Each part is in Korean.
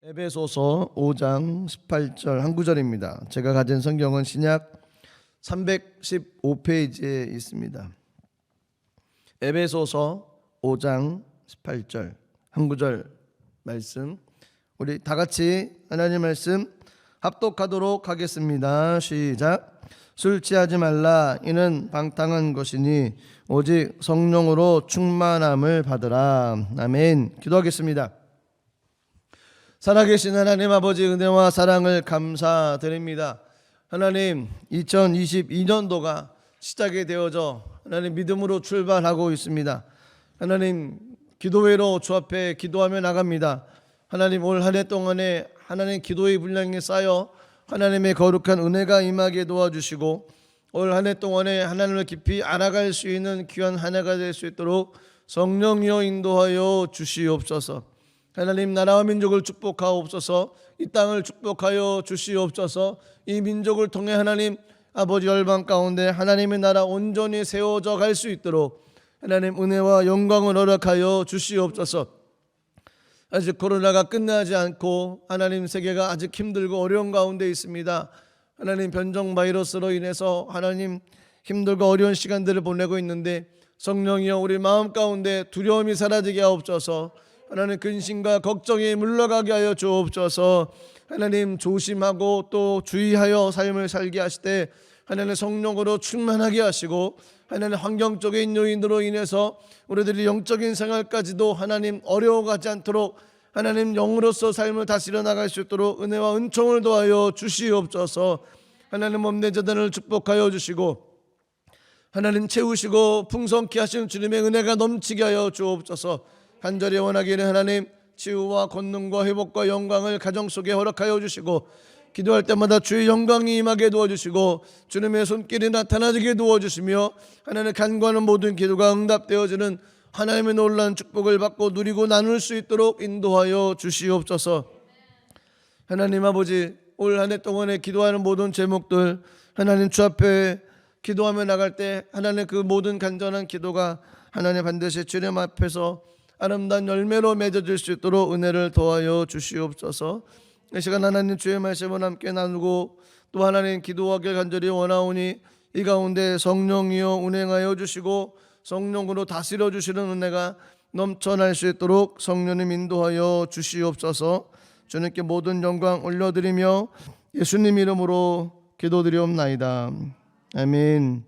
에베소서 5장 18절 한 구절입니다. 제가 가진 성경은 신약 315페이지에 있습니다. 에베소서 5장 18절 한 구절 말씀, 우리 다 같이 하나님 말씀 합독하도록 하겠습니다. 시작. 술 취하지 말라. 이는 방탕한 것이니 오직 성령으로 충만함을 받으라. 아멘. 기도하겠습니다. 살아계신 하나님 아버지, 은혜와 사랑을 감사드립니다. 하나님, 2022년도가 시작이 되어져 하나님 믿음으로 출발하고 있습니다. 하나님, 기도회로 주 앞에 기도하며 나갑니다. 하나님, 올 한 해 동안에 하나님 기도의 분량이 쌓여 하나님의 거룩한 은혜가 임하게 도와주시고, 올 한 해 동안에 하나님을 깊이 알아갈 수 있는 귀한 한 해가 될 수 있도록 성령이여 인도하여 주시옵소서. 하나님, 나라와 민족을 축복하옵소서. 이 땅을 축복하여 주시옵소서. 이 민족을 통해 하나님 아버지 열방 가운데 하나님의 나라 온전히 세워져 갈 수 있도록 하나님 은혜와 영광을 허락하여 주시옵소서. 아직 코로나가 끝나지 않고 하나님 세계가 아직 힘들고 어려운 가운데 있습니다. 하나님, 변종 바이러스로 인해서 하나님 힘들고 어려운 시간들을 보내고 있는데, 성령이여 우리 마음 가운데 두려움이 사라지게 하옵소서. 하나님, 근심과 걱정이 물러가게 하여 주옵소서. 하나님, 조심하고 또 주의하여 삶을 살게 하시되 하나님 성령으로 충만하게 하시고, 하나님 환경적인 요인으로 인해서 우리들이 영적인 생활까지도 하나님 어려워가지 않도록 하나님 영으로서 삶을 다스려 나갈 수 있도록 은혜와 은총을 더하여 주시옵소서. 하나님, 몸내 재단을 축복하여 주시고 하나님 채우시고 풍성케 하시는 주님의 은혜가 넘치게 하여 주옵소서. 간절히 원하기를 하나님 치유와 권능과 회복과 영광을 가정 속에 허락하여 주시고, 기도할 때마다 주의 영광이 임하게 도와주시고 주님의 손길이 나타나게 도와주시며, 하나님 간구하는 모든 기도가 응답되어지는 하나님의 놀라운 축복을 받고 누리고 나눌 수 있도록 인도하여 주시옵소서. 하나님 아버지, 올 한 해 동안에 기도하는 모든 제목들 하나님 주 앞에 기도하며 나갈 때 하나님 그 모든 간절한 기도가 하나님 반드시 주님 앞에서 아름다운 열매로 맺어질 수 있도록 은혜를 더하여 주시옵소서. 이 시간 하나님 주의 말씀을 함께 나누고 또 하나님 기도하길 간절히 원하오니, 이 가운데 성령이여 운행하여 주시고 성령으로 다스려 주시는 은혜가 넘쳐날 수 있도록 성령님 인도하여 주시옵소서. 주님께 모든 영광 올려드리며 예수님 이름으로 기도드리옵나이다. 아멘.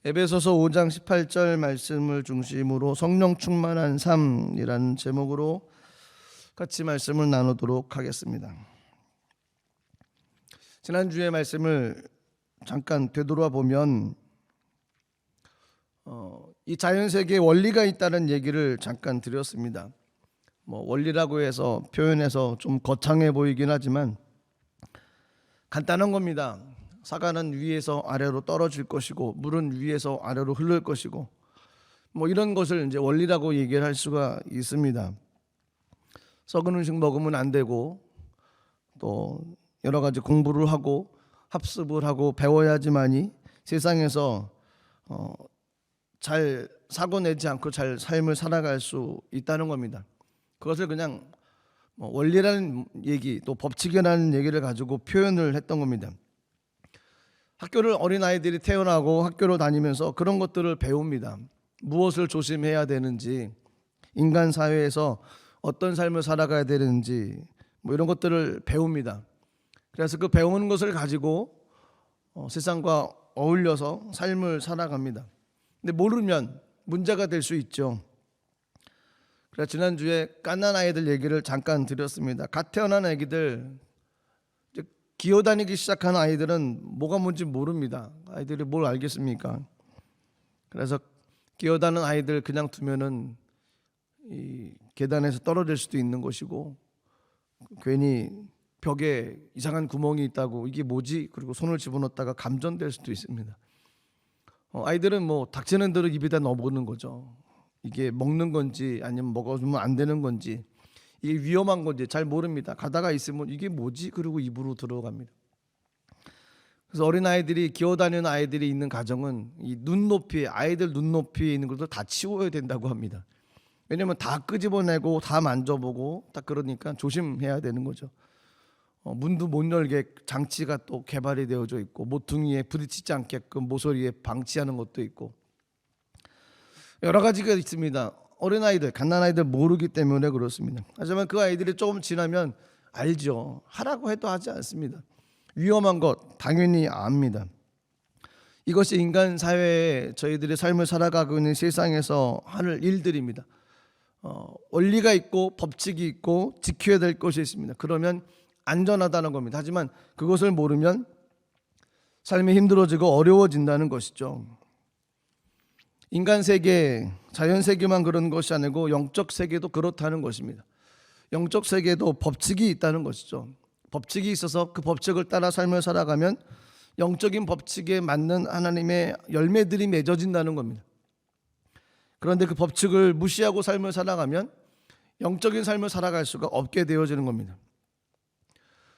에베소서 5장 18절 말씀을 중심으로 성령 충만한 삶이라는 제목으로 같이 말씀을 나누도록 하겠습니다. 지난주에 말씀을 잠깐 되돌아 보면 이 자연세계에 원리가 있다는 얘기를 잠깐 드렸습니다. 원리라고 해서 표현해서 좀 거창해 보이긴 하지만 간단한 겁니다. 사과는 위에서 아래로 떨어질 것이고 물은 위에서 아래로 흐를 것이고 이런 것을 이제 원리라고 얘기를 할 수가 있습니다. 썩은 음식 먹으면 안 되고 또 여러 가지 공부를 하고 학습을 하고 배워야지만이 세상에서 잘 사고 내지 않고 잘 삶을 살아갈 수 있다는 겁니다. 그것을 그냥 원리라는 얘기 또 법칙이라는 얘기를 가지고 표현을 했던 겁니다. 학교를 어린아이들이 태어나고 학교를 다니면서 그런 것들을 배웁니다. 무엇을 조심해야 되는지, 인간 사회에서 어떤 삶을 살아가야 되는지 이런 것들을 배웁니다. 그래서 그 배우는 것을 가지고 세상과 어울려서 삶을 살아갑니다. 근데 모르면 문제가 될 수 있죠. 그래서 지난주에 갓난 아이들 얘기를 잠깐 드렸습니다. 갓 태어난 아기들, 기어다니기 시작한 아이들은 뭐가 뭔지 모릅니다. 아이들이 뭘 알겠습니까? 그래서 기어다니는 아이들 그냥 두면은 이 계단에서 떨어질 수도 있는 것이고, 괜히 벽에 이상한 구멍이 있다고 이게 뭐지? 그리고 손을 집어넣었다가 감전될 수도 있습니다. 아이들은 닥치는 대로 입에다 넣어보는 거죠. 이게 먹는 건지 아니면 먹어주면 안 되는 건지, 이게 위험한 건지 잘 모릅니다. 가다가 있으면 이게 뭐지? 그리고 입으로 들어갑니다. 그래서 어린아이들이 기어다니는 아이들이 있는 가정은 이 눈높이에, 아이들 눈높이에 있는 것을 다 치워야 된다고 합니다. 왜냐하면 다 끄집어내고 다 만져보고 딱 그러니까 조심해야 되는 거죠. 문도 못 열게 장치가 또 개발이 되어져 있고 모퉁이에 부딪히지 않게끔 모서리에 방치하는 것도 있고 여러 가지가 있습니다. 어린아이들, 갓난아이들 모르기 때문에 그렇습니다. 하지만 그 아이들이 조금 지나면 알죠. 하라고 해도 하지 않습니다. 위험한 것 당연히 압니다. 이것이 인간 사회에 저희들의 삶을 살아가고 있는 세상에서 하는 일들입니다. 원리가 있고 법칙이 있고 지켜야 될 것이 있습니다. 그러면 안전하다는 겁니다. 하지만 그것을 모르면 삶이 힘들어지고 어려워진다는 것이죠. 인간 세계, 자연 세계만 그런 것이 아니고 영적 세계도 그렇다는 것입니다. 영적 세계도 법칙이 있다는 것이죠. 법칙이 있어서 그 법칙을 따라 삶을 살아가면 영적인 법칙에 맞는 하나님의 열매들이 맺어진다는 겁니다. 그런데 그 법칙을 무시하고 삶을 살아가면 영적인 삶을 살아갈 수가 없게 되어지는 겁니다.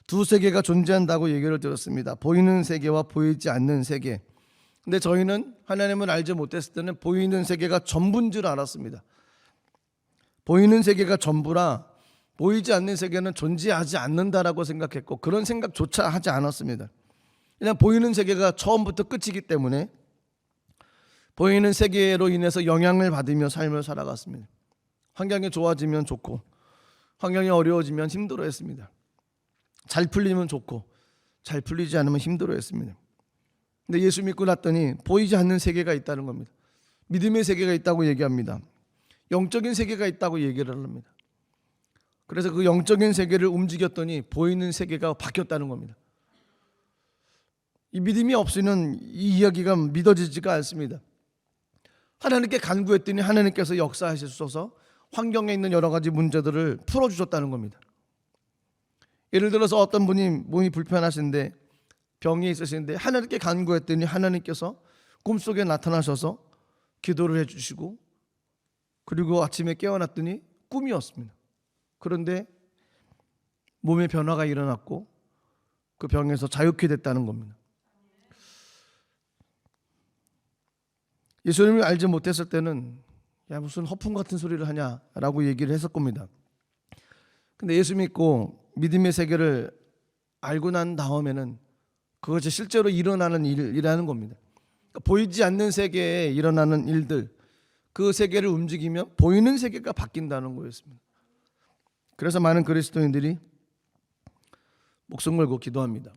두 세계가 존재한다고 얘기를 들었습니다. 보이는 세계와 보이지 않는 세계. 근데 저희는 하나님을 알지 못했을 때는 보이는 세계가 전부인 줄 알았습니다. 보이는 세계가 전부라 보이지 않는 세계는 존재하지 않는다라고 생각했고 그런 생각조차 하지 않았습니다. 그냥 보이는 세계가 처음부터 끝이기 때문에 보이는 세계로 인해서 영향을 받으며 삶을 살아갔습니다. 환경이 좋아지면 좋고 환경이 어려워지면 힘들어했습니다. 잘 풀리면 좋고 잘 풀리지 않으면 힘들어했습니다. 근데 예수 믿고 났더니 보이지 않는 세계가 있다는 겁니다. 믿음의 세계가 있다고 얘기합니다. 영적인 세계가 있다고 얘기를 합니다. 그래서 그 영적인 세계를 움직였더니 보이는 세계가 바뀌었다는 겁니다. 이 믿음이 없이는 이 이야기가 믿어지지가 않습니다. 하나님께 간구했더니 하나님께서 역사하셔서 환경에 있는 여러 가지 문제들을 풀어주셨다는 겁니다. 예를 들어서 어떤 분이 몸이 불편하신데 병이 있으신데 하나님께 간구했더니 하나님께서 꿈속에 나타나셔서 기도를 해주시고 그리고 아침에 깨어났더니 꿈이었습니다. 그런데 몸에 변화가 일어났고 그 병에서 자유케 됐다는 겁니다. 예수님을 알지 못했을 때는 야 무슨 허풍 같은 소리를 하냐라고 얘기를 했을 겁니다. 근데 예수 믿고 믿음의 세계를 알고 난 다음에는 그것이 실제로 일어나는 일이라는 겁니다. 그러니까 보이지 않는 세계에 일어나는 일들, 그 세계를 움직이면 보이는 세계가 바뀐다는 거였습니다. 그래서 많은 그리스도인들이 목숨 걸고 기도합니다.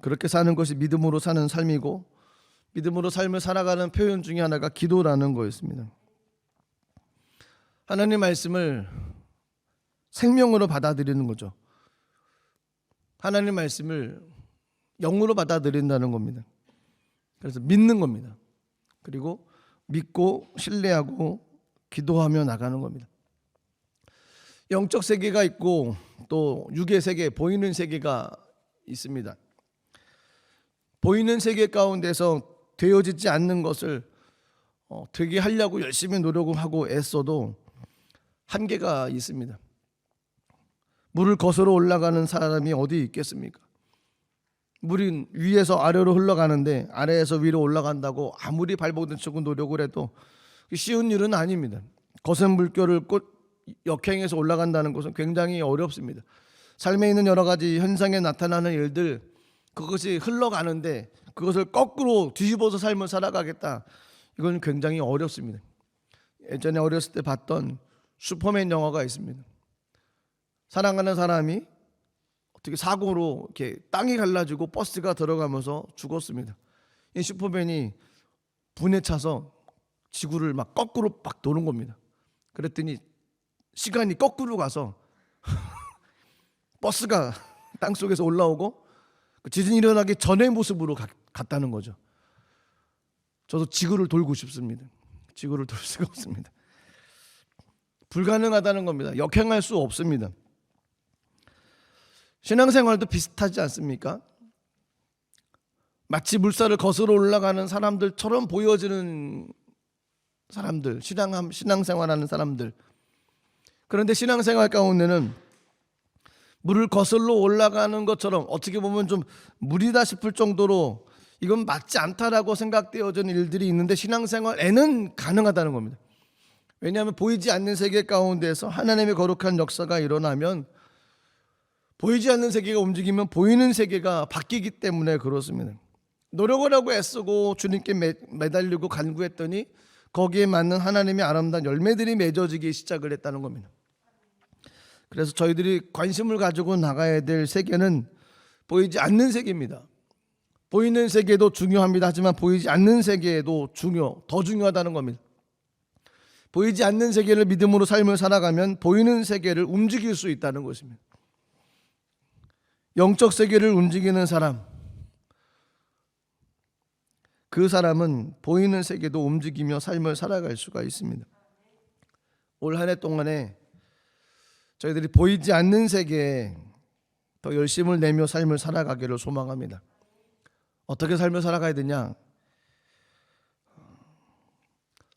그렇게 사는 것이 믿음으로 사는 삶이고 믿음으로 삶을 살아가는 표현 중에 하나가 기도라는 거였습니다. 하나님 말씀을 생명으로 받아들이는 거죠. 하나님 말씀을 영으로 받아들인다는 겁니다. 그래서 믿는 겁니다. 그리고 믿고 신뢰하고 기도하며 나가는 겁니다. 영적 세계가 있고 또 육의 세계, 보이는 세계가 있습니다. 보이는 세계 가운데서 되어지지 않는 것을 되게 하려고 열심히 노력을 하고 애써도 한계가 있습니다. 물을 거스러 올라가는 사람이 어디 있겠습니까? 물이 위에서 아래로 흘러가는데 아래에서 위로 올라간다고 아무리 발버둥 치고 노력을 해도 쉬운 일은 아닙니다. 거센 물결을 역행해서 올라간다는 것은 굉장히 어렵습니다. 삶에 있는 여러 가지 현상에 나타나는 일들, 그것이 흘러가는데 그것을 거꾸로 뒤집어서 삶을 살아가겠다, 이건 굉장히 어렵습니다. 예전에 어렸을 때 봤던 슈퍼맨 영화가 있습니다. 사랑하는 사람이 어떻게 사고로 이렇게 땅이 갈라지고 버스가 들어가면서 죽었습니다. 이 슈퍼맨이 분에 차서 지구를 막 거꾸로 막 도는 겁니다. 그랬더니 시간이 거꾸로 가서 버스가 땅 속에서 올라오고 지진이 일어나기 전의 모습으로 갔다는 거죠. 저도 지구를 돌고 싶습니다. 지구를 돌 수가 없습니다. 불가능하다는 겁니다. 역행할 수 없습니다. 신앙생활도 비슷하지 않습니까? 마치 물살을 거스러 올라가는 사람들처럼 보여지는 사람들, 신앙생활하는 사람들. 그런데 신앙생활 가운데는 물을 거슬러 올라가는 것처럼 어떻게 보면 좀 무리다 싶을 정도로 이건 맞지 않다라고 생각되어지는 일들이 있는데 신앙생활에는 가능하다는 겁니다. 왜냐하면 보이지 않는 세계 가운데서 하나님의 거룩한 역사가 일어나면 보이지 않는 세계가 움직이면 보이는 세계가 바뀌기 때문에 그렇습니다. 노력을 하고 애쓰고 주님께 매달리고 간구했더니 거기에 맞는 하나님의 아름다운 열매들이 맺어지기 시작을 했다는 겁니다. 그래서 저희들이 관심을 가지고 나가야 될 세계는 보이지 않는 세계입니다. 보이는 세계도 중요합니다. 하지만 보이지 않는 세계도 더 중요하다는 겁니다. 보이지 않는 세계를 믿음으로 삶을 살아가면 보이는 세계를 움직일 수 있다는 것입니다. 영적 세계를 움직이는 사람, 그 사람은 보이는 세계도 움직이며 삶을 살아갈 수가 있습니다. 올 한 해 동안에 저희들이 보이지 않는 세계에 더 열심을 내며 삶을 살아가기를 소망합니다. 어떻게 삶을 살아가야 되냐?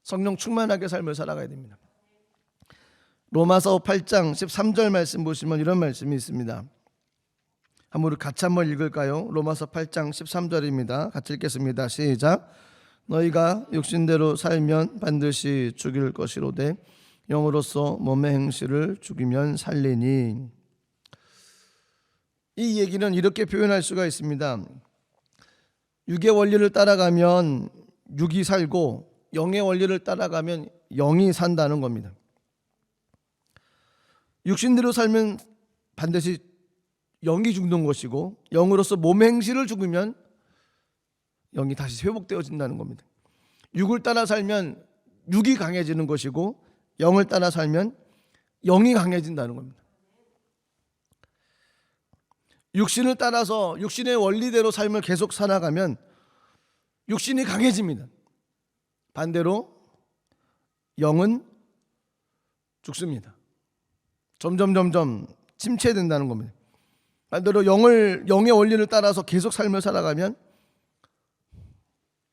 성령 충만하게 삶을 살아가야 됩니다. 로마서 8장 13절 말씀 보시면 이런 말씀이 있습니다. 우리 같이 한번 읽을까요? 로마서 8장 13절입니다. 같이 읽겠습니다. 시작. 너희가 육신대로 살면 반드시 죽일 것이로되 영으로서 몸의 행실을 죽이면 살리니. 이 얘기는 이렇게 표현할 수가 있습니다. 육의 원리를 따라가면 육이 살고 영의 원리를 따라가면 영이 산다는 겁니다. 육신대로 살면 반드시 영이 죽는 것이고 영으로서 몸의 행실을 죽이면 영이 다시 회복되어진다는 겁니다. 육을 따라 살면 육이 강해지는 것이고 영을 따라 살면 영이 강해진다는 겁니다. 육신을 따라서 육신의 원리대로 삶을 계속 살아가면 육신이 강해집니다. 반대로 영은 죽습니다. 점점 침체된다는 겁니다. 반대로 영의 원리를 따라서 계속 삶을 살아가면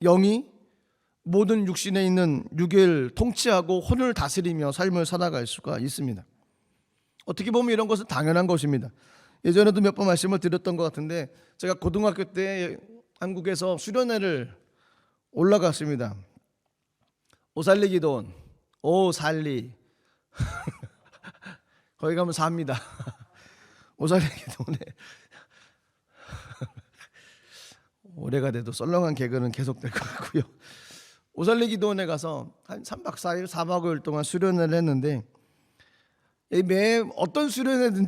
영이 모든 육신에 있는 육을 통치하고 혼을 다스리며 삶을 살아갈 수가 있습니다. 어떻게 보면 이런 것은 당연한 것입니다. 예전에도 몇 번 말씀을 드렸던 것 같은데 제가 고등학교 때 한국에서 수련회를 올라갔습니다. 오살리 기도원, 오살리 거기 가면 삽니다. 오살리 기도원에 올해가 돼도 썰렁한 개그는 계속될 것 같고요. 오살리 기도원에 가서 한 3박 4일 4박 5일 동안 수련회를 했는데 매 어떤 수련회는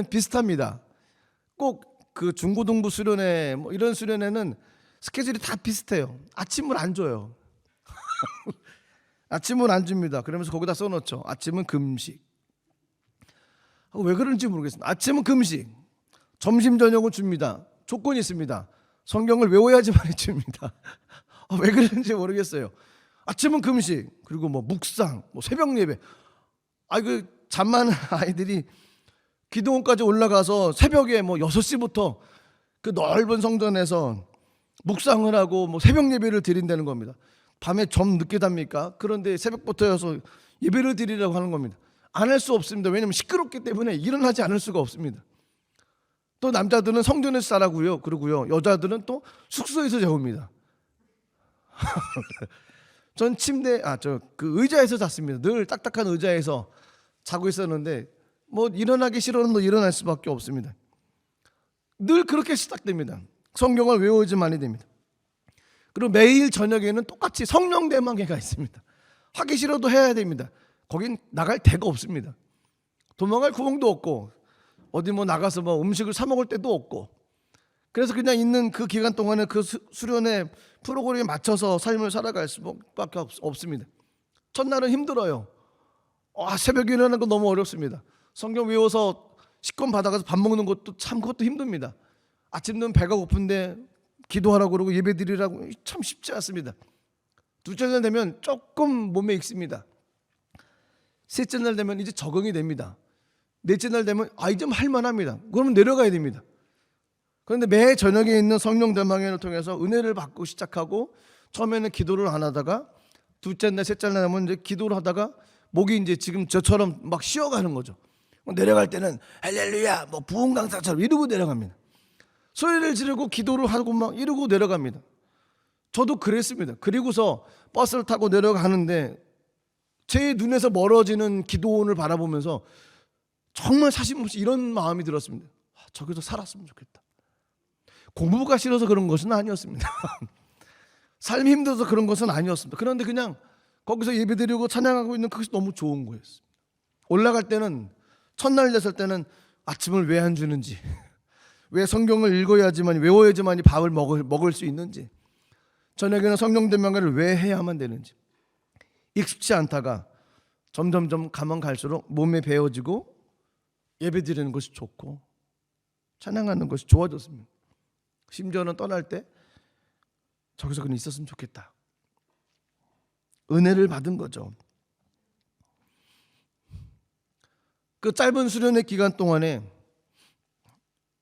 비슷합니다. 꼭 그 중고등부 수련회 뭐 이런 수련회는 스케줄이 다 비슷해요. 아침을 안 줘요. 아침을 안 줍니다. 그러면서 거기다 써놓죠. 아침은 금식. 왜 그런지 모르겠습니다. 아침은 금식, 점심 저녁은 줍니다. 조건이 있습니다. 성경을 외워야지만 해줍니다. 왜 그런지 모르겠어요. 아침은 금식, 그리고 뭐 묵상, 뭐 새벽 예배. 잠 많은 아이들이 기도원까지 올라가서 새벽에 뭐 6시부터 그 넓은 성전에서 묵상을 하고 뭐 새벽 예배를 드린다는 겁니다. 밤에 좀 늦게 잡니까? 그런데 새벽부터여서 예배를 드리려고 하는 겁니다. 안 할 수 없습니다. 왜냐하면 시끄럽기 때문에 일어나지 않을 수가 없습니다. 또 남자들은 성전에서 자라고요. 그러고요. 여자들은 또 숙소에서 재웁니다. 전 그 의자에서 잤습니다. 늘 딱딱한 의자에서 자고 있었는데 뭐 일어나기 싫어는 뭐 일어날 수밖에 없습니다. 늘 그렇게 시작됩니다. 성경을 외우지만이 됩니다. 그리고 매일 저녁에는 똑같이 성령 대망회가 있습니다. 하기 싫어도 해야 됩니다. 거긴 나갈 데가 없습니다. 도망갈 구멍도 없고 어디 뭐 나가서 뭐 음식을 사 먹을 데도 없고 그래서 그냥 있는 그 기간 동안에 그 수련회 프로그램에 맞춰서 삶을 살아갈 수밖에 없습니다. 첫날은 힘들어요. 새벽에 일어나는 거 너무 어렵습니다. 성경 외워서 식권 받아가서 밥 먹는 것도 참 그것도 힘듭니다. 아침 되면 배가 고픈데 기도하라고 그러고 예배 드리라고 참 쉽지 않습니다. 둘째 날 되면 조금 몸에 익습니다. 셋째 날 되면 이제 적응이 됩니다. 넷째 날 되면 이제 할만합니다. 그러면 내려가야 됩니다. 그런데 매 저녁에 있는 성령 대망회를 통해서 은혜를 받고 시작하고 처음에는 기도를 안 하다가 둘째 날 셋째 날 되면 이제 기도를 하다가 목이 이제 지금 저처럼 막 쉬어가는 거죠. 내려갈 때는 할렐루야 뭐 부흥 강사처럼 이러고 내려갑니다. 소리를 지르고 기도를 하고 막 이러고 내려갑니다. 저도 그랬습니다. 그리고서 버스를 타고 내려가는데 제 눈에서 멀어지는 기도원을 바라보면서 정말 사심없이 이런 마음이 들었습니다. 저기서 살았으면 좋겠다. 공부가 싫어서 그런 것은 아니었습니다. 삶이 힘들어서 그런 것은 아니었습니다. 그런데 그냥 거기서 예배드리고 찬양하고 있는 그것이 너무 좋은 거였습니다. 올라갈 때는, 첫날 됐을 때는 아침을 왜 안 주는지, 왜 성경을 읽어야지만, 외워야지만 밥을 먹을 수 있는지, 저녁에는 성령 대명회를 왜 해야만 되는지 익숙치 않다가 점점점 가면 갈수록 몸에 배어지고 예배드리는 것이 좋고 찬양하는 것이 좋아졌습니다. 심지어는 떠날 때 저기서 그냥 있었으면 좋겠다. 은혜를 받은 거죠. 그 짧은 수련회 기간 동안에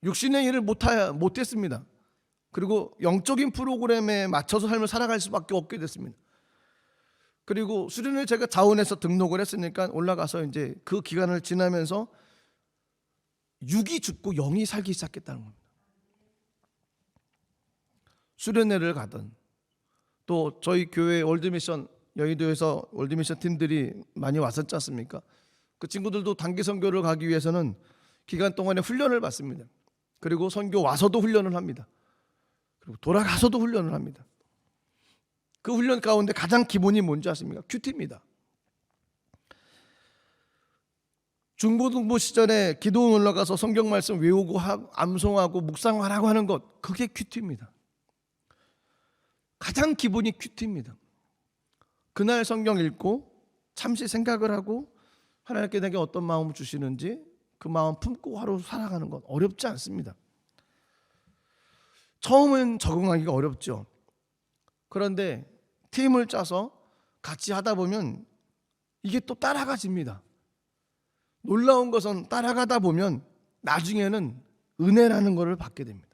육신의 일을 못했습니다. 그리고 영적인 프로그램에 맞춰서 삶을 살아갈 수밖에 없게 됐습니다. 그리고 수련회 제가 자원해서 등록을 했으니까 올라가서 이제 그 기간을 지나면서 육이 죽고 영이 살기 시작했다는 겁니다. 수련회를 가던, 또 저희 교회 월드미션, 여의도에서 월드미션 팀들이 많이 왔었지 않습니까? 그 친구들도 단기 선교를 가기 위해서는 기간 동안에 훈련을 받습니다. 그리고 선교 와서도 훈련을 합니다. 그리고 돌아가서도 훈련을 합니다. 그 훈련 가운데 가장 기본이 뭔지 아십니까? 큐티입니다. 중고등부 시절에 기도원 올라가서 성경 말씀 외우고 암송하고 묵상하라고 하는 것, 그게 큐티입니다. 가장 기본이 큐티입니다. 그날 성경 읽고 잠시 생각을 하고 하나님께 내게 어떤 마음을 주시는지 그 마음 품고 하루 살아가는 건 어렵지 않습니다. 처음은 적응하기가 어렵죠. 그런데 팀을 짜서 같이 하다 보면 이게 또 따라가집니다. 놀라운 것은 따라가다 보면 나중에는 은혜라는 것을 받게 됩니다.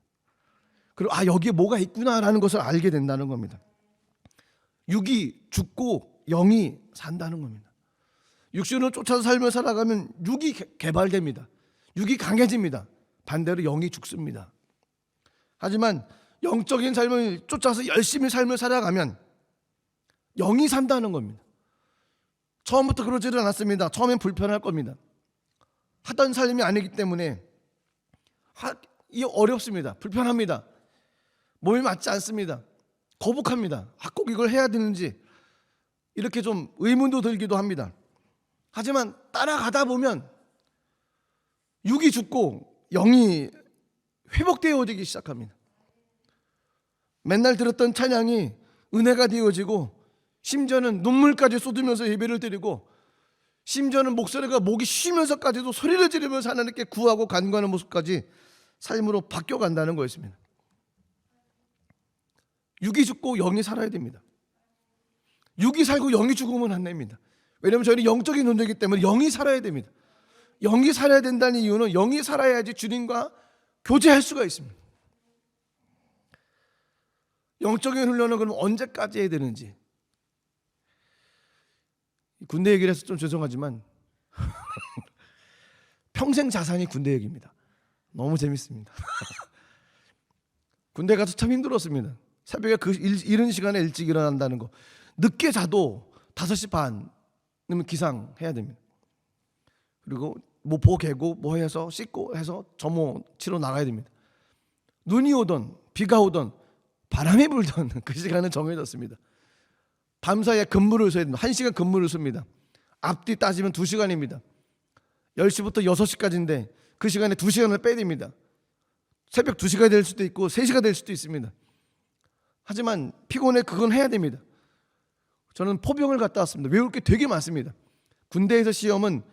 그리고 여기에 뭐가 있구나라는 것을 알게 된다는 겁니다. 육이 죽고 영이 산다는 겁니다. 육신을 쫓아서 삶을 살아가면 육이 개발됩니다. 육이 강해집니다. 반대로 영이 죽습니다. 하지만 영적인 삶을 쫓아서 열심히 삶을 살아가면 영이 산다는 겁니다. 처음부터 그러지는 않았습니다. 처음엔 불편할 겁니다. 하던 삶이 아니기 때문에 이 어렵습니다. 불편합니다. 몸이 맞지 않습니다. 거북합니다. 꼭 이걸 해야 되는지 이렇게 좀 의문도 들기도 합니다. 하지만 따라가다 보면 육이 죽고 영이 회복되어지기 시작합니다. 맨날 들었던 찬양이 은혜가 되어지고, 심지어는 눈물까지 쏟으면서 예배를 드리고, 심지어는 목이 쉬면서까지도 소리를 지르면서 하나님께 구하고 간구하는 모습까지 삶으로 바뀌어간다는 거였습니다. 육이 죽고 영이 살아야 됩니다. 육이 살고 영이 죽으면 안 됩니다. 왜냐하면 저희는 영적인 존재이기 때문에 영이 살아야 됩니다. 영이 살아야 된다는 이유는 영이 살아야지 주님과 교제할 수가 있습니다. 영적인 훈련은 그럼 언제까지 해야 되는지, 군대 얘기를 해서 좀 죄송하지만 평생 자산이 군대 얘기입니다. 너무 재밌습니다. 군대 가서 참 힘들었습니다. 새벽에 이른 시간에 일찍 일어난다는 거, 늦게 자도 5시 반이면 기상해야 됩니다. 그리고 보 개고 뭐 해서 씻고 해서 점호 치러 나가야 됩니다. 눈이 오던 비가 오던 바람이 불던 그 시간은 정해졌습니다. 밤사이에 근무를 서야 됩니다. 1시간 근무를 씁니다. 앞뒤 따지면 2시간입니다. 10시부터 6시까지인데 그 시간에 2시간을 빼야 됩니다. 새벽 2시가 될 수도 있고 3시가 될 수도 있습니다. 하지만 피곤해 그건 해야 됩니다. 저는 포병을 갔다 왔습니다. 외울 게 되게 많습니다. 군대에서 시험은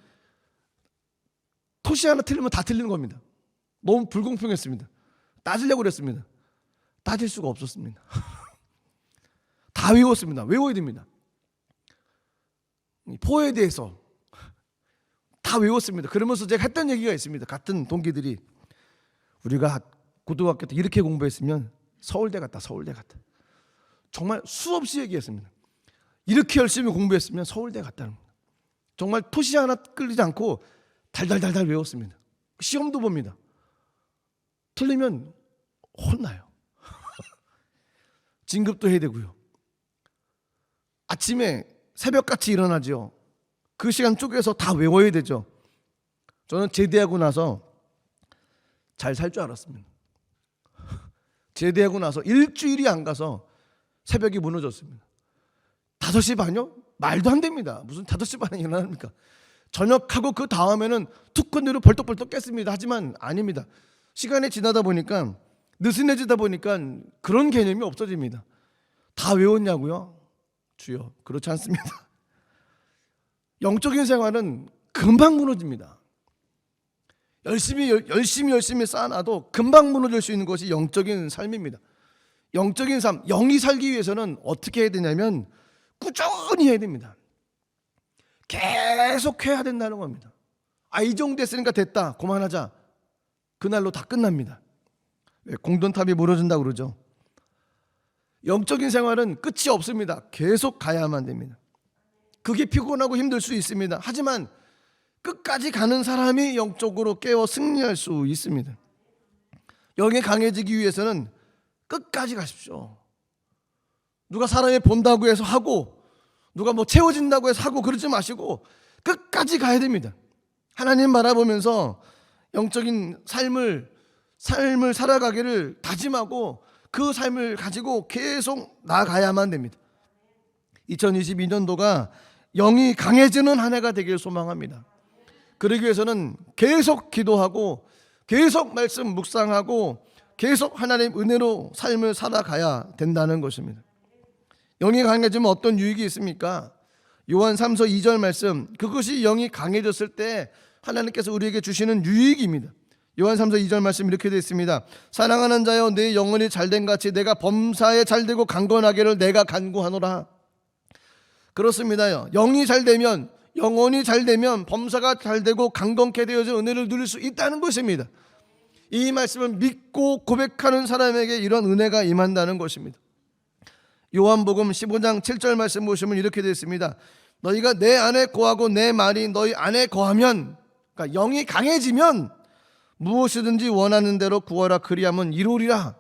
토시 하나 틀리면 다 틀리는 겁니다. 너무 불공평했습니다. 따지려고 그랬습니다. 따질 수가 없었습니다. 다 외웠습니다. 외워야 됩니다. 포에 대해서 다 외웠습니다. 그러면서 제가 했던 얘기가 있습니다. 같은 동기들이 우리가 고등학교 때 이렇게 공부했으면 서울대 갔다. 정말 수없이 얘기했습니다. 이렇게 열심히 공부했으면 서울대 갔다는 겁니다. 정말 토시 하나 끌리지 않고 달달달달 외웠습니다. 시험도 봅니다. 틀리면 혼나요. 진급도 해야 되고요. 아침에 새벽같이 일어나죠. 그 시간 쪼개서 다 외워야 되죠. 저는 제대하고 나서 잘 살 줄 알았습니다. 제대하고 나서 일주일이 안 가서 새벽이 무너졌습니다. 5시 반이요? 말도 안 됩니다. 무슨 5시 반에 일어납니까? 저녁하고 그 다음에는 투건대로 벌떡벌떡 깼습니다. 하지만 아닙니다. 시간이 지나다 보니까 느슨해지다 보니까 그런 개념이 없어집니다. 다 외웠냐고요? 주여, 그렇지 않습니다. 영적인 생활은 금방 무너집니다. 열심히 쌓아놔도 금방 무너질 수 있는 것이 영적인 삶입니다. 영적인 삶, 영이 살기 위해서는 어떻게 해야 되냐면 꾸준히 해야 됩니다. 계속 해야 된다는 겁니다. 이 정도 됐으니까 됐다, 그만하자, 그날로 다 끝납니다. 공돈탑이 무너진다고 그러죠. 영적인 생활은 끝이 없습니다. 계속 가야만 됩니다. 그게 피곤하고 힘들 수 있습니다. 하지만 끝까지 가는 사람이 영적으로 깨어 승리할 수 있습니다. 영이 강해지기 위해서는 끝까지 가십시오. 누가 사람이 본다고 해서 하고, 누가 뭐 채워진다고 해서 하고 그러지 마시고 끝까지 가야 됩니다. 하나님 바라보면서 영적인 삶을 살아가기를 다짐하고 그 삶을 가지고 계속 나아가야만 됩니다. 2022년도가 영이 강해지는 한 해가 되길 소망합니다. 그러기 위해서는 계속 기도하고 계속 말씀 묵상하고 계속 하나님 은혜로 삶을 살아가야 된다는 것입니다. 영이 강해지면 어떤 유익이 있습니까? 요한 3서 2절 말씀, 그것이 영이 강해졌을 때 하나님께서 우리에게 주시는 유익입니다. 요한 3서 2절 말씀 이렇게 되어 있습니다. 사랑하는 자여, 내 영혼이 잘된 같이 내가 범사에 잘되고 강건하기를 내가 간구하노라. 그렇습니다요. 영이 잘되면, 영혼이 잘되면 범사가 잘되고 강건케 되어져 은혜를 누릴 수 있다는 것입니다. 이 말씀을 믿고 고백하는 사람에게 이런 은혜가 임한다는 것입니다. 요한복음 15장 7절 말씀 보시면 이렇게 되어 있습니다. 너희가 내 안에 거하고 내 말이 너희 안에 거하면, 그러니까 영이 강해지면 무엇이든지 원하는 대로 구하라, 그리하면 이루리라.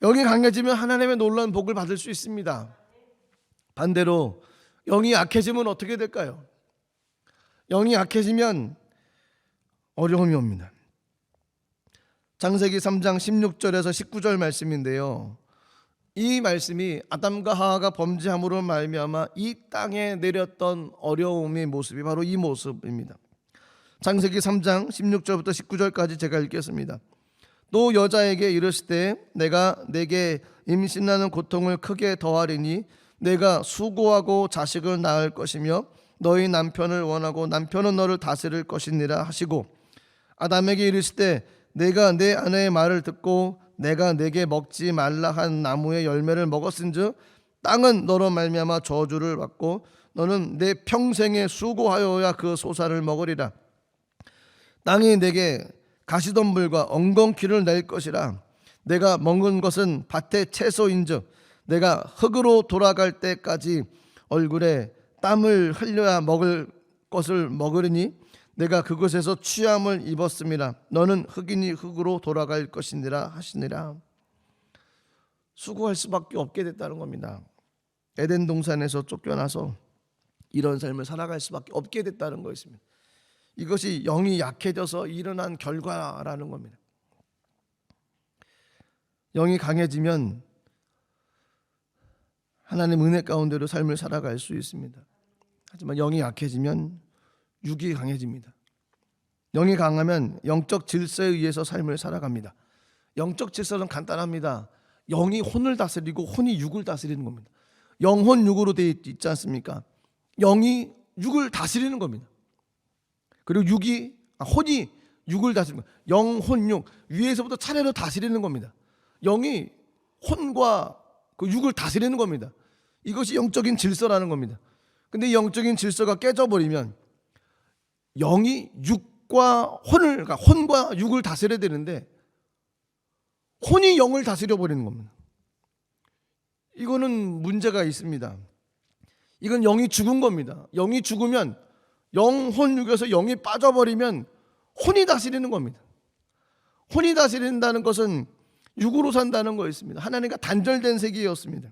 영이 강해지면 하나님의 놀라운 복을 받을 수 있습니다. 반대로 영이 약해지면 어떻게 될까요? 영이 약해지면 어려움이 옵니다. 창세기 3장 16절에서 19절 말씀인데요, 이 말씀이 아담과 하와가 범죄함으로 말미암아 이 땅에 내렸던 어려움의 모습이 바로 이 모습입니다. 창세기 3장 16절부터 19절까지 제가 읽겠습니다. 또 여자에게 이르시되 내가 내게 임신하는 고통을 크게 더하리니 내가 수고하고 자식을 낳을 것이며 너희 남편을 원하고 남편은 너를 다스릴 것이니라 하시고, 아담에게 이르시되 내가 내 아내의 말을 듣고 내가 내게 먹지 말라 한 나무의 열매를 먹었은즉 땅은 너로 말미암아 저주를 받고 너는 내 평생에 수고하여야 그 소사를 먹으리라. 땅이 내게 가시덤불과 엉겅퀴를 낼 것이라. 내가 먹은 것은 밭의 채소인즉 내가 흙으로 돌아갈 때까지 얼굴에 땀을 흘려야 먹을 것을 먹으리니 내가 그곳에서 취함을 입었음이라. 너는 흙이니 흙으로 돌아갈 것이니라 하시니라. 수고할 수밖에 없게 됐다는 겁니다. 에덴 동산에서 쫓겨나서 이런 삶을 살아갈 수밖에 없게 됐다는 것입니다. 이것이 영이 약해져서 일어난 결과라는 겁니다. 영이 강해지면 하나님 은혜 가운데로 삶을 살아갈 수 있습니다. 하지만 영이 약해지면 육이 강해집니다. 영이 강하면 영적 질서에 의해서 삶을 살아갑니다. 영적 질서는 간단합니다. 영이 혼을 다스리고 혼이 육을 다스리는 겁니다. 영혼 육으로 되어 있지 않습니까? 영이 육을 다스리는 겁니다. 그리고 혼이 육을 다스리는 겁니다. 영혼 육, 위에서부터 차례로 다스리는 겁니다. 영이 혼과 그 육을 다스리는 겁니다. 이것이 영적인 질서라는 겁니다. 근데 영적인 질서가 깨져버리면 영이 육과 혼을, 그러니까 혼과 육을 다스려야 되는데 혼이 영을 다스려 버리는 겁니다. 이거는 문제가 있습니다. 이건 영이 죽은 겁니다. 영이 죽으면 영혼 육에서 영이 빠져버리면 혼이 다스리는 겁니다. 혼이 다스린다는 것은 육으로 산다는 거였습니다. 하나님과 단절된 세계였습니다.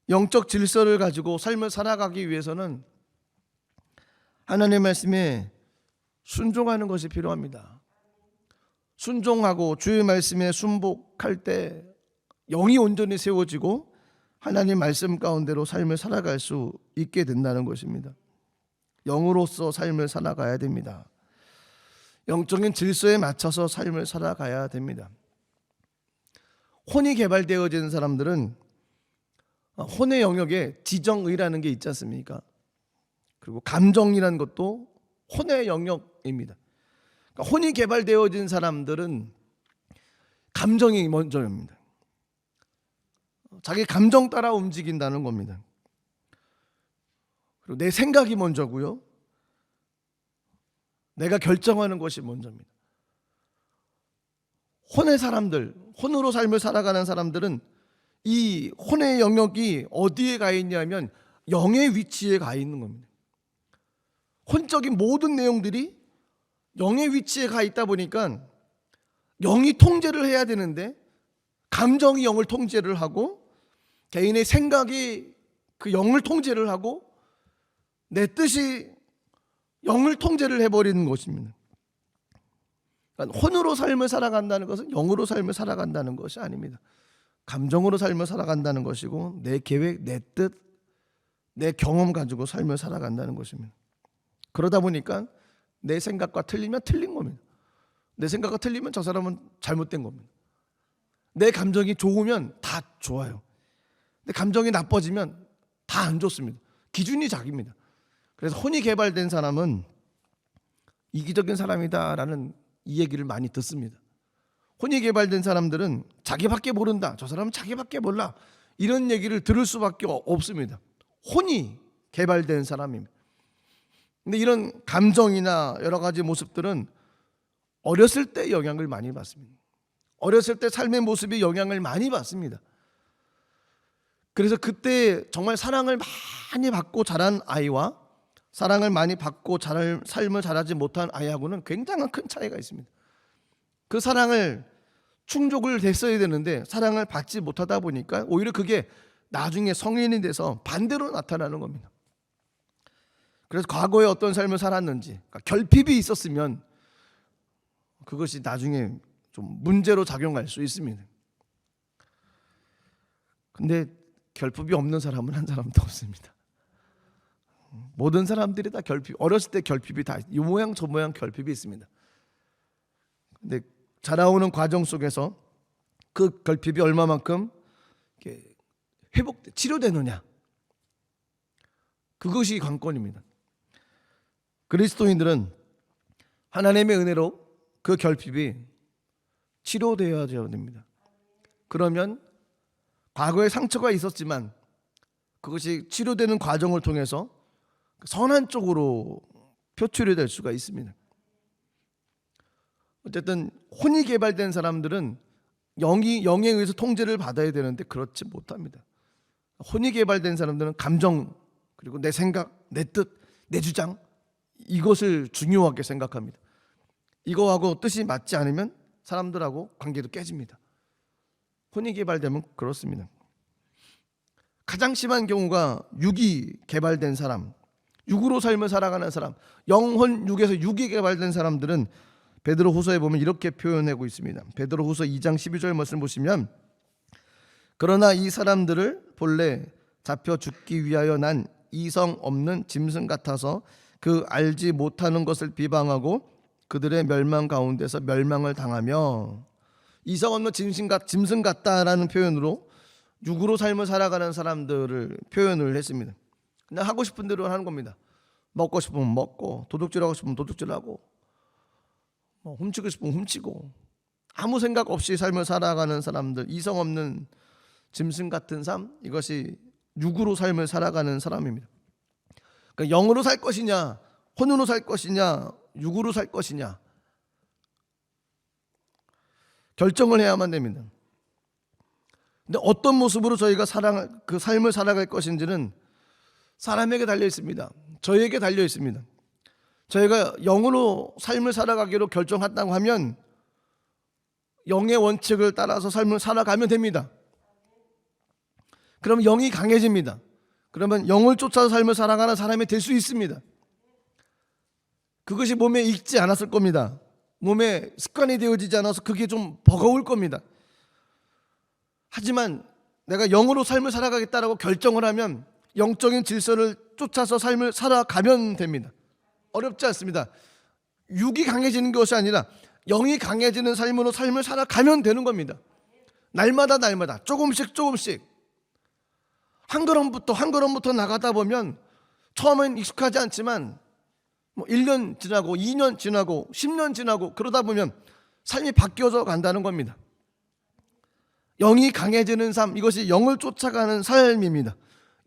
영적 질서를 가지고 삶을 살아가기 위해서는 하나님의 말씀에 순종하는 것이 필요합니다. 순종하고 주의 말씀에 순복할 때 영이 온전히 세워지고 하나님 말씀 가운데로 삶을 살아갈 수 있게 된다는 것입니다. 영으로서 삶을 살아가야 됩니다. 영적인 질서에 맞춰서 삶을 살아가야 됩니다. 혼이 개발되어진 사람들은 혼의 영역에 지정의라는 게 있지 않습니까? 그리고 감정이라는 것도 혼의 영역입니다. 그러니까 혼이 개발되어진 사람들은 감정이 먼저입니다. 자기 감정 따라 움직인다는 겁니다. 그리고 내 생각이 먼저고요. 내가 결정하는 것이 먼저입니다. 혼의 사람들, 혼으로 삶을 살아가는 사람들은 이 혼의 영역이 어디에 가 있냐면 영의 위치에 가 있는 겁니다. 혼적인 모든 내용들이 영의 위치에 가 있다 보니까 영이 통제를 해야 되는데 감정이 영을 통제를 하고 개인의 생각이 그 영을 통제를 하고 내 뜻이 영을 통제를 해버리는 것입니다. 그러니까 혼으로 삶을 살아간다는 것은 영으로 삶을 살아간다는 것이 아닙니다. 감정으로 삶을 살아간다는 것이고 내 계획, 내 뜻, 내 경험 가지고 삶을 살아간다는 것입니다. 그러다 보니까 내 생각과 틀리면 틀린 겁니다. 내 생각과 틀리면 저 사람은 잘못된 겁니다. 내 감정이 좋으면 다 좋아요. 내 감정이 나빠지면 다 안 좋습니다. 기준이 자기입니다. 그래서 혼이 개발된 사람은 이기적인 사람이다라는 이 얘기를 많이 듣습니다. 혼이 개발된 사람들은 자기밖에 모른다. 저 사람은 자기밖에 몰라. 이런 얘기를 들을 수밖에 없습니다. 혼이 개발된 사람입니다. 근데 이런 감정이나 여러 가지 모습들은 어렸을 때 영향을 많이 받습니다. 어렸을 때 삶의 모습이 영향을 많이 받습니다. 그래서 그때 정말 사랑을 많이 받고 자란 아이와 사랑을 많이 받고 삶을 잘하지 못한 아이하고는 굉장한 큰 차이가 있습니다. 그 사랑을 충족을 됐어야 되는데 사랑을 받지 못하다 보니까 오히려 그게 나중에 성인이 돼서 반대로 나타나는 겁니다. 그래서 과거에 어떤 삶을 살았는지, 그러니까 결핍이 있었으면 그것이 나중에 좀 문제로 작용할 수 있습니다. 근데 결핍이 없는 사람은 한 사람도 없습니다. 모든 사람들이 다 어렸을 때 결핍이 다 이 모양 저 모양 결핍이 있습니다. 근데 자라오는 과정 속에서 그 결핍이 얼마만큼 치료되느냐, 그것이 관건입니다. 그리스도인들은 하나님의 은혜로 그 결핍이 치료되어야 됩니다. 그러면 과거에 상처가 있었지만 그것이 치료되는 과정을 통해서 선한 쪽으로 표출이 될 수가 있습니다. 어쨌든 혼이 개발된 사람들은 영에 의해서 통제를 받아야 되는데 그렇지 못합니다. 혼이 개발된 사람들은 감정, 그리고 내 생각, 내 뜻, 내 주장, 이것을 중요하게 생각합니다. 이거하고 뜻이 맞지 않으면 사람들하고 관계도 깨집니다. 혼이 개발되면 그렇습니다. 가장 심한 경우가 육이 개발된 사람, 육으로 삶을 살아가는 사람, 영혼 육에서 육이 개발된 사람들은 베드로후서에 보면 이렇게 표현하고 있습니다. 베드로후서 2장 12절 말씀 보시면, 그러나 이 사람들을 본래 잡혀 죽기 위하여 난 이성 없는 짐승 같아서 그 알지 못하는 것을 비방하고 그들의 멸망 가운데서 멸망을 당하며, 이성 없는 짐승 같다라는 표현으로 육으로 삶을 살아가는 사람들을 표현을 했습니다. 그냥 하고 싶은 대로 하는 겁니다. 먹고 싶으면 먹고, 도둑질하고 싶으면 도둑질하고, 훔치고 싶으면 훔치고, 아무 생각 없이 삶을 살아가는 사람들, 이성 없는 짐승 같은 삶, 이것이 육으로 삶을 살아가는 사람입니다. 그러니까 영으로 살 것이냐, 혼으로 살 것이냐, 육으로 살 것이냐, 결정을 해야만 됩니다. 근데 어떤 모습으로 저희가 그 삶을 살아갈 것인지는 사람에게 달려 있습니다. 저에게 달려 있습니다. 저희가 영으로 삶을 살아가기로 결정한다고 하면 영의 원칙을 따라서 삶을 살아가면 됩니다. 그러면 영이 강해집니다. 그러면 영을 쫓아서 삶을 살아가는 사람이 될 수 있습니다. 그것이 몸에 익지 않았을 겁니다. 몸에 습관이 되어지지 않아서 그게 좀 버거울 겁니다. 하지만 내가 영으로 삶을 살아가겠다라고 결정을 하면 영적인 질서를 쫓아서 삶을 살아가면 됩니다. 어렵지 않습니다. 육이 강해지는 것이 아니라 영이 강해지는 삶으로 삶을 살아가면 되는 겁니다. 날마다 조금씩 한 걸음부터 나가다 보면 처음엔 익숙하지 않지만 1년 지나고 2년 지나고 10년 지나고 그러다 보면 삶이 바뀌어져 간다는 겁니다. 영이 강해지는 삶, 이것이 영을 쫓아가는 삶입니다.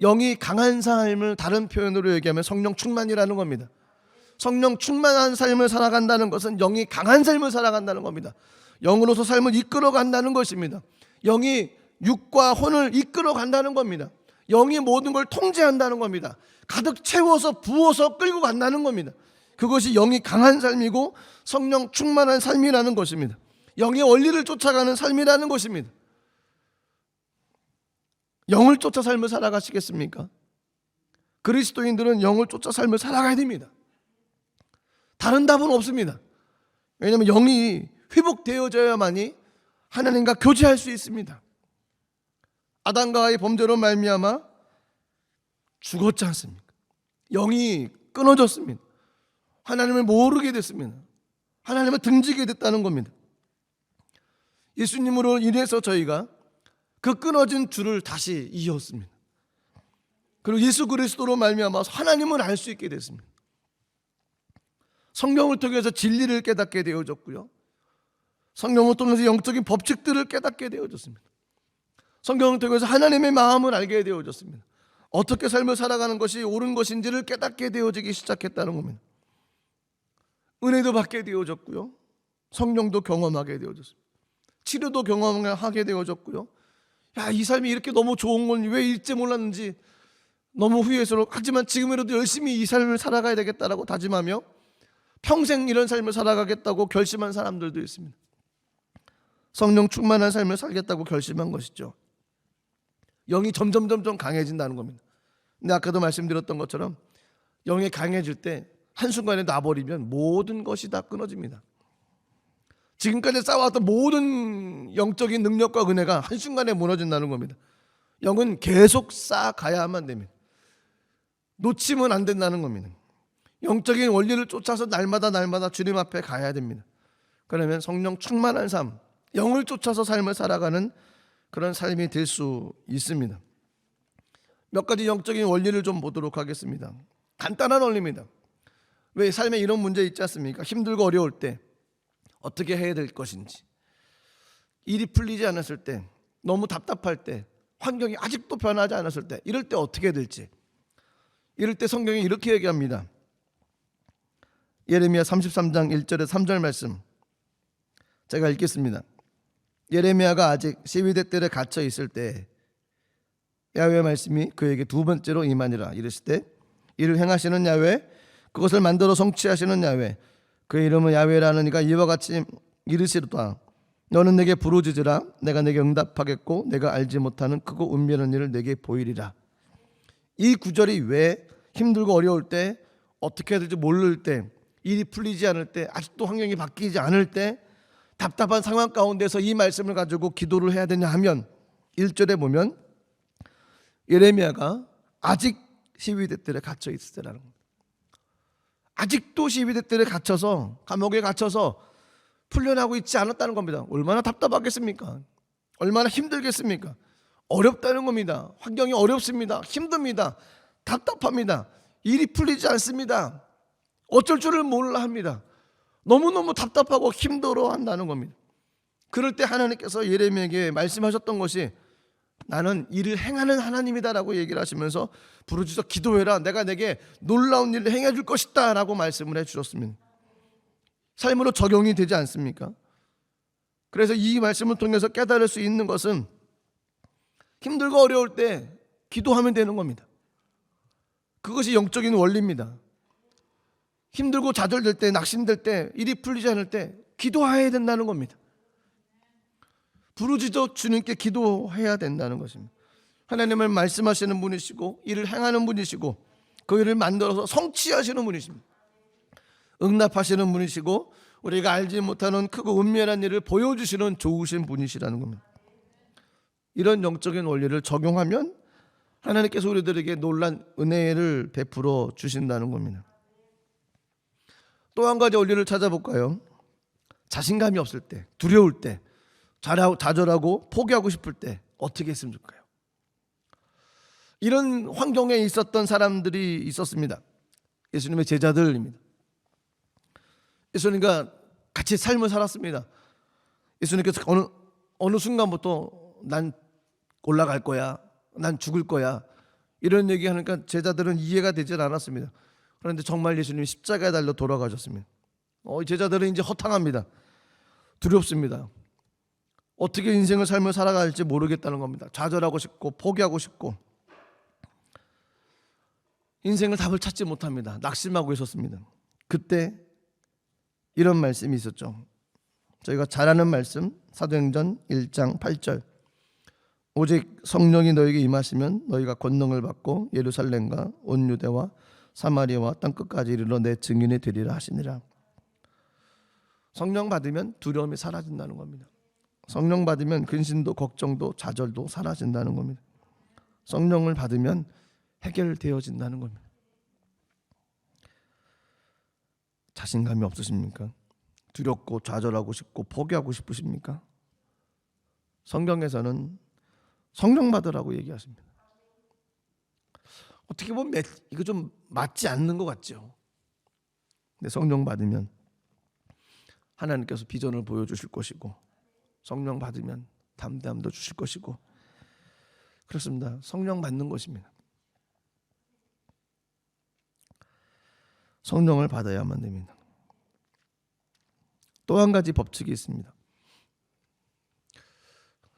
영이 강한 삶을 다른 표현으로 얘기하면 성령 충만이라는 겁니다. 성령 충만한 삶을 살아간다는 것은 영이 강한 삶을 살아간다는 겁니다. 영으로서 삶을 이끌어간다는 것입니다. 영이 육과 혼을 이끌어간다는 겁니다. 영이 모든 걸 통제한다는 겁니다. 가득 채워서 부어서 끌고 간다는 겁니다. 그것이 영이 강한 삶이고 성령 충만한 삶이라는 것입니다. 영의 원리를 쫓아가는 삶이라는 것입니다. 영을 쫓아 삶을 살아가시겠습니까? 그리스도인들은 영을 쫓아 삶을 살아가야 됩니다. 다른 답은 없습니다. 왜냐하면 영이 회복되어져야만이 하나님과 교제할 수 있습니다. 아담과 하와의 범죄로 말미암아 죽었지 않습니까? 영이 끊어졌습니다. 하나님을 모르게 됐습니다. 하나님을 등지게 됐다는 겁니다. 예수님으로 인해서 저희가 그 끊어진 줄을 다시 이었습니다. 그리고 예수 그리스도로 말미암아서 하나님을 알 수 있게 됐습니다. 성령을 통해서 진리를 깨닫게 되어졌고요. 성령을 통해서 영적인 법칙들을 깨닫게 되어졌습니다. 성령을 통해서 하나님의 마음을 알게 되어졌습니다. 어떻게 삶을 살아가는 것이 옳은 것인지를 깨닫게 되어지기 시작했다는 겁니다. 은혜도 받게 되어졌고요. 성령도 경험하게 되어졌습니다. 치료도 경험하게 되어졌고요. 야, 이 삶이 이렇게 너무 좋은 건 왜 일찍 몰랐는지 너무 후회스러워. 하지만 지금이라도 열심히 이 삶을 살아가야 되겠다라고 다짐하며 평생 이런 삶을 살아가겠다고 결심한 사람들도 있습니다. 성령 충만한 삶을 살겠다고 결심한 것이죠. 영이 점점 강해진다는 겁니다. 근데 아까도 말씀드렸던 것처럼 영이 강해질 때 한순간에 놔버리면 모든 것이 다 끊어집니다. 지금까지 쌓아왔던 모든 영적인 능력과 은혜가 한순간에 무너진다는 겁니다. 영은 계속 쌓아가야만 됩니다. 놓치면 안 된다는 겁니다. 영적인 원리를 쫓아서 날마다 주님 앞에 가야 됩니다. 그러면 성령 충만한 삶, 영을 쫓아서 삶을 살아가는 그런 삶이 될 수 있습니다. 몇 가지 영적인 원리를 좀 보도록 하겠습니다. 간단한 원리입니다. 왜 삶에 이런 문제 있지 않습니까? 힘들고 어려울 때 어떻게 해야 될 것인지, 일이 풀리지 않았을 때, 너무 답답할 때, 환경이 아직도 변하지 않았을 때, 이럴 때 어떻게 해야 될지, 이럴 때 성경이 이렇게 얘기합니다. 예레미야 33장 1절에 3절 말씀 제가 읽겠습니다. 예레미야가 아직 시위대 뜰에 갇혀 있을 때 야훼의 말씀이 그에게 두 번째로 임하니라. 이르실 때 이를 행하시는 야훼, 그것을 만들어 성취하시는 야훼, 그의 이름은 야훼라는 이가 이와 같이 이르시로다. 너는 내게 부르짖으라. 내가 내게 응답하겠고 내가 알지 못하는 크고 은밀한 일을 내게 보이리라. 이 구절이 왜 힘들고 어려울 때, 어떻게 해야 될지 모를 때, 일이 풀리지 않을 때, 아직도 환경이 바뀌지 않을 때, 답답한 상황 가운데서 이 말씀을 가지고 기도를 해야 되냐 하면 1절에 보면 예레미야가 아직 시위대 뜰에 갇혀 있을 때라는 겁니다. 아직도 시위대 뜰에 갇혀서, 감옥에 갇혀서 풀려나고 있지 않았다는 겁니다. 얼마나 답답하겠습니까? 얼마나 힘들겠습니까? 어렵다는 겁니다. 환경이 어렵습니다. 힘듭니다. 답답합니다. 일이 풀리지 않습니다. 어쩔 줄을 몰라 합니다. 너무너무 답답하고 힘들어 한다는 겁니다. 그럴 때 하나님께서 예레미야에게 말씀하셨던 것이 나는 일을 행하는 하나님이다라고 얘기를 하시면서 부르짖어 기도해라. 내가 내게 놀라운 일을 행해 줄 것이다 라고 말씀을 해 주셨습니다. 삶으로 적용이 되지 않습니까? 그래서 이 말씀을 통해서 깨달을 수 있는 것은 힘들고 어려울 때 기도하면 되는 겁니다. 그것이 영적인 원리입니다. 힘들고 좌절될 때, 낙심될 때, 일이 풀리지 않을 때 기도해야 된다는 겁니다. 부르짖어 주님께 기도해야 된다는 것입니다. 하나님을 말씀하시는 분이시고 일을 행하는 분이시고 그 일을 만들어서 성취하시는 분이십니다. 응답하시는 분이시고 우리가 알지 못하는 크고 은밀한 일을 보여주시는 좋으신 분이시라는 겁니다. 이런 영적인 원리를 적용하면 하나님께서 우리들에게 놀란 은혜를 베풀어 주신다는 겁니다. 또 한 가지 원리를 찾아볼까요? 자신감이 없을 때, 두려울 때, 좌절하고 포기하고 싶을 때 어떻게 했으면 좋을까요? 이런 환경에 있었던 사람들이 있었습니다. 예수님의 제자들입니다. 예수님과 같이 삶을 살았습니다. 예수님께서 어느 순간부터 난 올라갈 거야, 난 죽을 거야 이런 얘기하니까 제자들은 이해가 되질 않았습니다. 그런데 정말 예수님이 십자가에 달려 돌아가셨습니다. 제자들은 이제 허탕합니다. 두렵습니다. 어떻게 인생을 삶을 살아갈지 모르겠다는 겁니다. 좌절하고 싶고 포기하고 싶고 인생을 답을 찾지 못합니다. 낙심하고 있었습니다. 그때 이런 말씀이 있었죠. 저희가 잘 아는 말씀 사도행전 1장 8절 오직 성령이 너에게 임하시면 너희가 권능을 받고 예루살렘과 온 유대와 사마리아와 땅끝까지 이르러 내 증인이 되리라 하시니라. 성령 받으면 두려움이 사라진다는 겁니다. 성령 받으면 근심도 걱정도 좌절도 사라진다는 겁니다. 성령을 받으면 해결되어진다는 겁니다. 자신감이 없으십니까? 두렵고 좌절하고 싶고 포기하고 싶으십니까? 성경에서는 성령 받으라고 얘기하십니다. 어떻게 보면 이거 좀 맞지 않는 것 같죠. 근데 성령 받으면 하나님께서 비전을 보여주실 것이고 성령 받으면 담대함도 주실 것이고 그렇습니다. 성령 받는 것입니다. 성령을 받아야만 됩니다. 또 한 가지 법칙이 있습니다.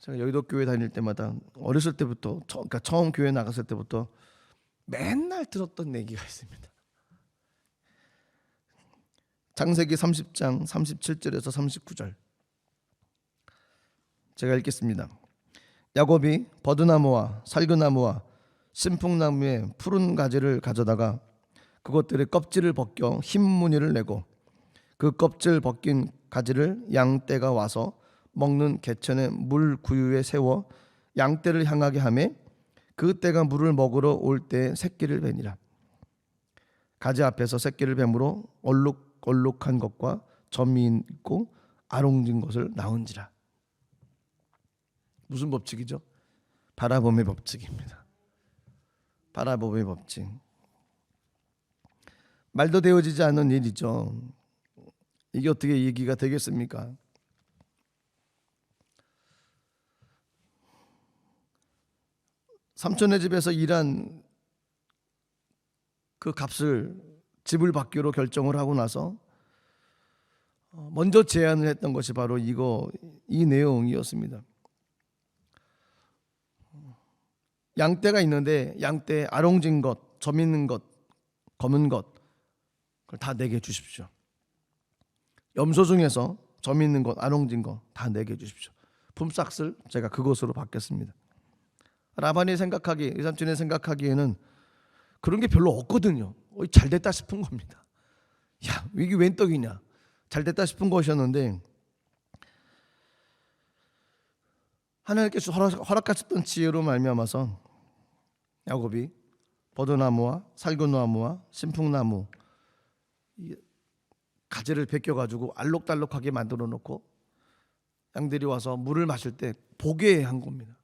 제가 여의도 교회 다닐 때마다 어렸을 때부터 그러니까 처음 교회 나갔을 때부터 맨날 들었던 얘기가 있습니다. 창세기 30장 37절에서 39절 제가 읽겠습니다. 야곱이 버드나무와 살그나무와 신풍나무의 푸른 가지를 가져다가 그것들의 껍질을 벗겨 흰 무늬를 내고 그 껍질 벗긴 가지를 양떼가 와서 먹는 개천의 물 구유에 세워 양떼를 향하게 하매 그 떼가 물을 먹으러 올 때 새끼를 베니라. 가지 앞에서 새끼를 뱀으로 얼룩얼룩한 것과 점이 있고 아롱진 것을 낳은지라. 무슨 법칙이죠? 바라봄의 법칙입니다. 바라봄의 법칙. 말도 되어지지 않는 일이죠. 이게 어떻게 얘기가 되겠습니까? 삼촌의 집에서 일한 그 값을 집을 받기로 결정을 하고 나서 먼저 제안을 했던 것이 바로 이 내용이었습니다. 양떼가 있는데 양떼 아롱진 것, 점 있는 것, 검은 것 그걸 다 내게 주십시오. 염소 중에서 점 있는 것, 아롱진 것 다 내게 주십시오. 품삯을 제가 그것으로 받겠습니다. 라반이 생각하기에 이 삼촌이 생각하기에는 그런 게 별로 없거든요. 잘됐다 싶은 겁니다. 야, 이게 웬 떡이냐? 잘됐다 싶은 것이었는데 하나님께서 허락하셨던 지혜로 말미암아서 야곱이 버드나무와 살구나무와 신풍나무 가지를 벗겨가지고 알록달록하게 만들어 놓고 양들이 와서 물을 마실 때 보게 한 겁니다.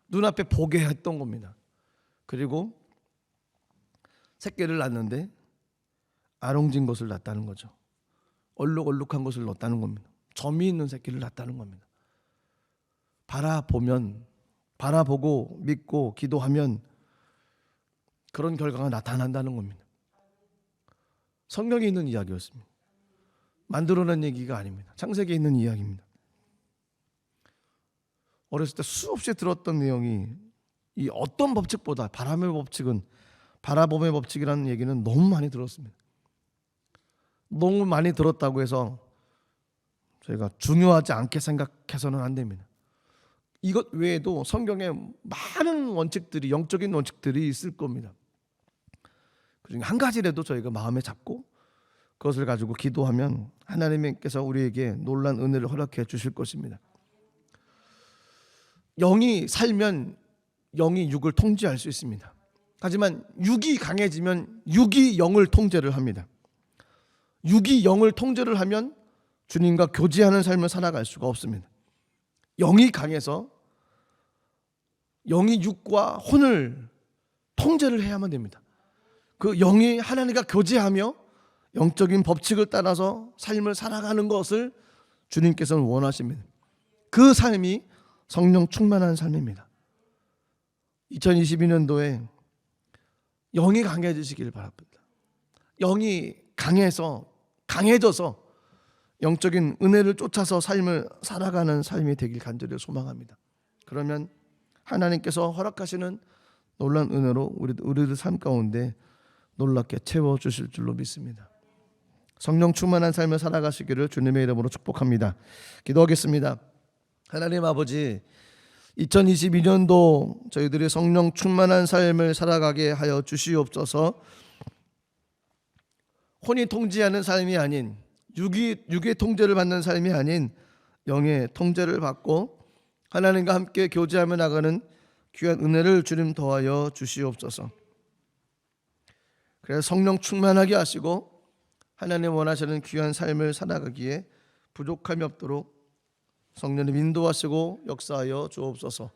눈앞에 보게 했던 겁니다. 그리고 새끼를 낳는데 아롱진 것을 낳았다는 거죠. 얼룩얼룩한 것을 낳았다는 겁니다. 점이 있는 새끼를 낳았다는 겁니다. 바라보고 믿고 기도하면 그런 결과가 나타난다는 겁니다. 성경에 있는 이야기였습니다. 만들어낸 얘기가 아닙니다. 창세기에 있는 이야기입니다. 어렸을 때 수없이 들었던 내용이 이 어떤 법칙보다 바라봄의 법칙이라는 얘기는 너무 많이 들었습니다. 너무 많이 들었다고 해서 저희가 중요하지 않게 생각해서는 안 됩니다. 이것 외에도 성경에 많은 원칙들이, 영적인 원칙들이 있을 겁니다. 그중에 한 가지라도 저희가 마음에 잡고 그것을 가지고 기도하면 하나님께서 우리에게 놀라운 은혜를 허락해 주실 것입니다. 영이 살면 영이 육을 통제할 수 있습니다. 하지만 육이 강해지면 육이 영을 통제를 합니다. 육이 영을 통제를 하면 주님과 교제하는 삶을 살아갈 수가 없습니다. 영이 강해서 영이 육과 혼을 통제를 해야만 됩니다. 그 영이 하나님과 교제하며 영적인 법칙을 따라서 삶을 살아가는 것을 주님께서는 원하십니다. 그 삶이 성령 충만한 삶입니다. 2022년도에 영이 강해지시길 바랍니다. 영이 강해져서 영적인 은혜를 쫓아서 삶을 살아가는 삶이 되길 간절히 소망합니다. 그러면 하나님께서 허락하시는 놀라운 은혜로 우리들 삶 가운데 놀랍게 채워주실 줄로 믿습니다. 성령 충만한 삶을 살아가시기를 주님의 이름으로 축복합니다. 기도하겠습니다. 하나님 아버지, 2022년도 저희들이 성령 충만한 삶을 살아가게 하여 주시옵소서. 혼이 통제하는 삶이 아닌, 육의 통제를 받는 삶이 아닌 영의 통제를 받고 하나님과 함께 교제하며 나가는 귀한 은혜를 주님 더하여 주시옵소서. 그래서 성령 충만하게 하시고 하나님 원하시는 귀한 삶을 살아가기에 부족함이 없도록 성령님 인도하시고 역사하여 주옵소서.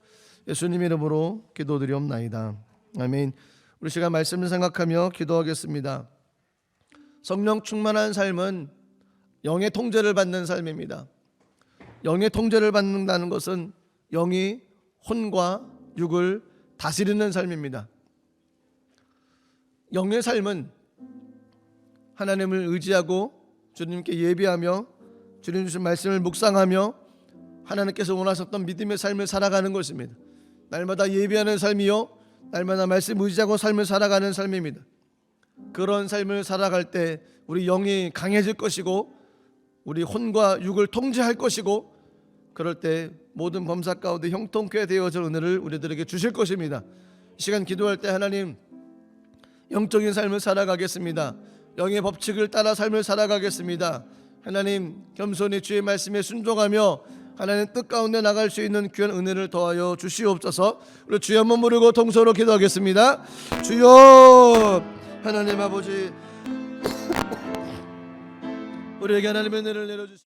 예수님 이름으로 기도드리옵나이다. 아멘. 우리 시간 말씀을 생각하며 기도하겠습니다. 성령 충만한 삶은 영의 통제를 받는 삶입니다. 영의 통제를 받는다는 것은 영이 혼과 육을 다스리는 삶입니다. 영의 삶은 하나님을 의지하고 주님께 예배하며 주님 주신 말씀을 묵상하며 하나님께서 원하셨던 믿음의 삶을 살아가는 것입니다. 날마다 예배하는 삶이요, 날마다 말씀 의지하고 삶을 살아가는 삶입니다. 그런 삶을 살아갈 때 우리 영이 강해질 것이고 우리 혼과 육을 통제할 것이고, 그럴 때 모든 범사 가운데 형통케 되어질 은혜를 우리들에게 주실 것입니다. 이 시간 기도할 때 하나님, 영적인 삶을 살아가겠습니다. 영의 법칙을 따라 삶을 살아가겠습니다. 하나님, 겸손히 주의 말씀에 순종하며 하나님 뜻 가운데 나갈 수 있는 귀한 은혜를 더하여 주시옵소서. 우리 주여 한번 부르고 통성으로 기도하겠습니다. 주여, 하나님 아버지, 우리에게 하나님의 은혜를 내려주시옵소서.